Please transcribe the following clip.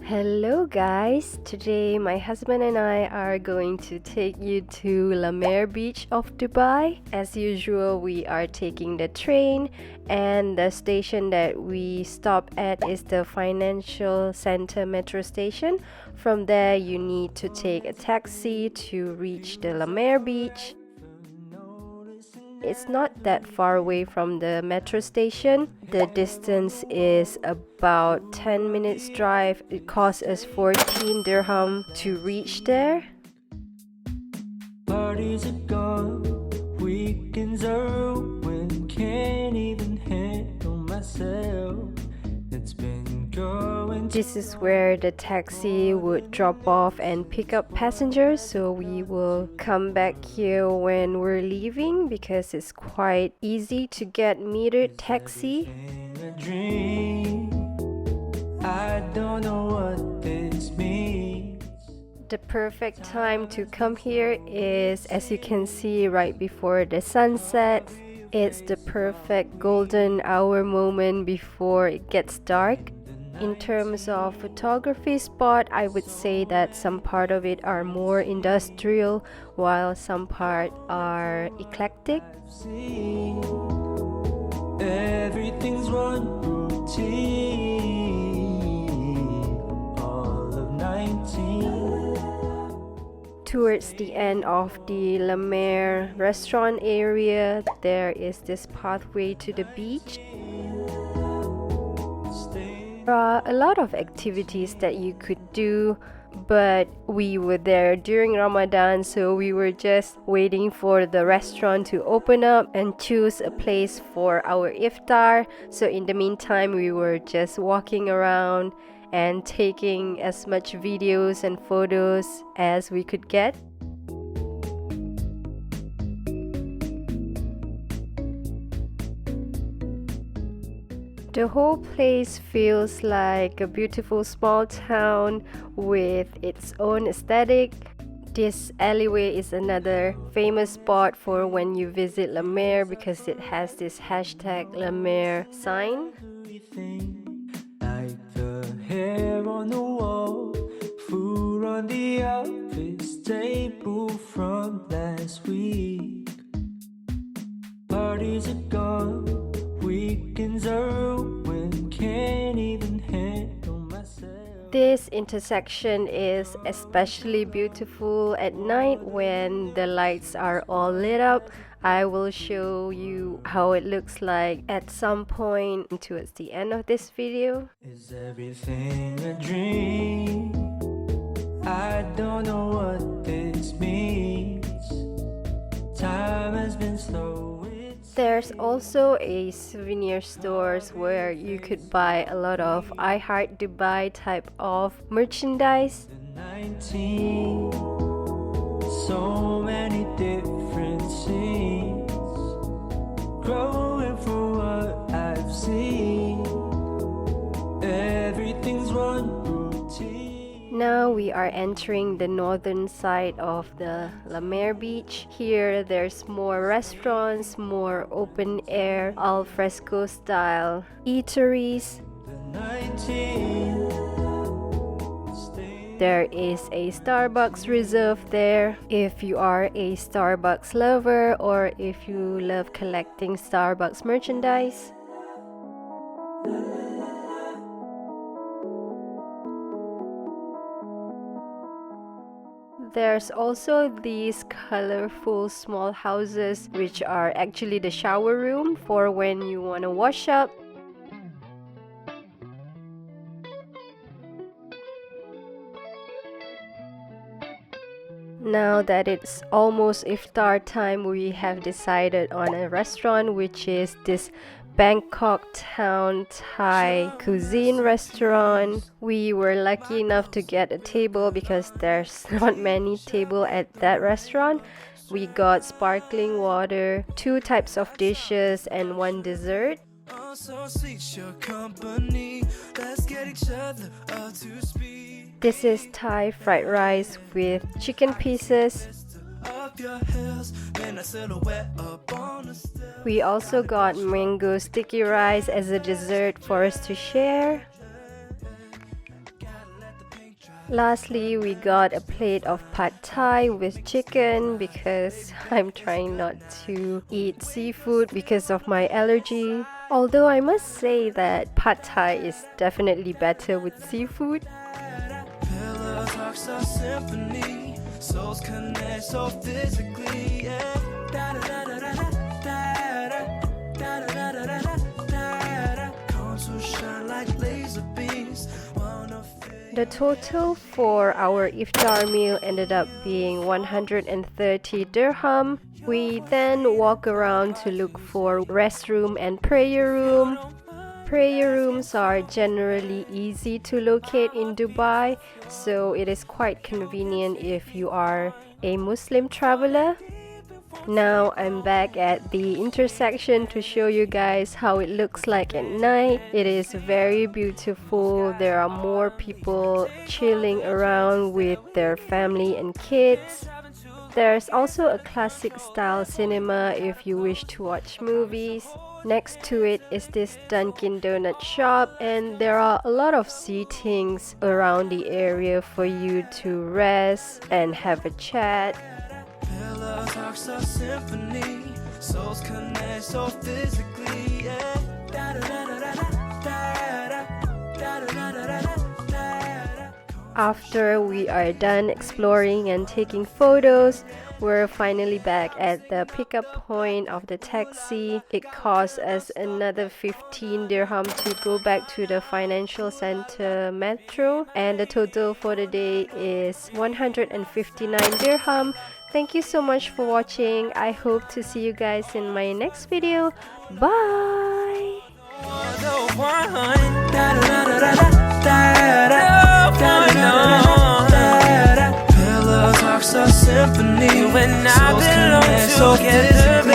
Hello guys, today my husband and I are going to take you to MER Beach of Dubai. As usual, we are taking the train and the station that we stop at is the Financial Center metro station. From there you need to take a taxi to reach the MER Beach. It's not that far away from the metro station. The distance is about 10 minutes drive. It costs us 14 dirham to reach there. Parties are gone, weekends are ruined, can't even handle myself. It's been going. This is where the taxi would drop off and pick up passengers, so we will come back here when we're leaving because it's quite easy to get metered taxi. I don't know what this means. The perfect time to come here is, as you can see, right before the sunset. It's the perfect golden hour moment before it gets dark. In terms of photography spot, I would say that some part of it are more industrial while some part are eclectic. Everything's one routine, all of 19. Towards the end of the MER restaurant area, there is this pathway to the beach. There are a lot of activities that you could do, but we were there during Ramadan, so we were just waiting for the restaurant to open up and choose a place for our iftar. So in the meantime, we were just walking around and taking as much videos and photos as we could get. The whole place feels like a beautiful small town with its own aesthetic. This alleyway is another famous spot for when you visit MER because it has this hashtag MER sign. Like the hair on the wall, food on the office table from last week. Parties are gone, weekends are ruined, can't even handle myself. This intersection is especially beautiful at night when the lights are all lit up. I will show you how it looks like at some point towards the end of this video. Is everything a dream? I don't know what this means. Time has been slow. There's also a souvenir stores where you could buy a lot of I Heart Dubai type of merchandise. 19, so many different scenes, growing from what I've seen. Everything's one routine. Now we are entering the northern side of the MER Beach. Here there's more restaurants, more open air, al fresco style eateries. There is a Starbucks reserve there. If you are a Starbucks lover or if you love collecting Starbucks merchandise. There's also these colorful small houses which are actually the shower room for when you want to wash up. Now that it's almost iftar time, we have decided on a restaurant which is this Bangkok town Thai cuisine restaurant. We were lucky enough to get a table because there's not many tables at that restaurant. We got sparkling water, 2 types of dishes and 1 dessert. This is Thai fried rice with chicken pieces. We also got mango sticky rice as a dessert for us to share. Lastly, we got a plate of pad thai with chicken because I'm trying not to eat seafood because of my allergy. Although I must say that pad thai is definitely better with seafood. Pillows are so symphony, souls connect so physically. Yeah. Da da da da da da da da da da da. Cones will shine like laser beams. The total for our iftar meal ended up being 130 dirham. We then walk around to look for restroom and prayer room. Prayer rooms are generally easy to locate in Dubai, so it is quite convenient if you are a Muslim traveler. Now I'm back at the intersection to show you guys how it looks like at night. It is very beautiful. There are more people chilling around with their family and kids. There's also a classic style cinema if you wish to watch movies. Next to it is this Dunkin' Donut shop, and there are a lot of seatings around the area for you to rest and have a chat. Pillows are so symphony, souls connect so physically. Yeah. Da da da da da da da da da da. After we are done exploring and taking photos, we're finally back at the pickup point of the taxi. It cost us another 15 dirham to go back to the financial center metro, and the total for the day is 159 dirham. Thank you so much for watching. I hope to see you guys in my next video. Bye! Pillows are so symphony, you and I belong together.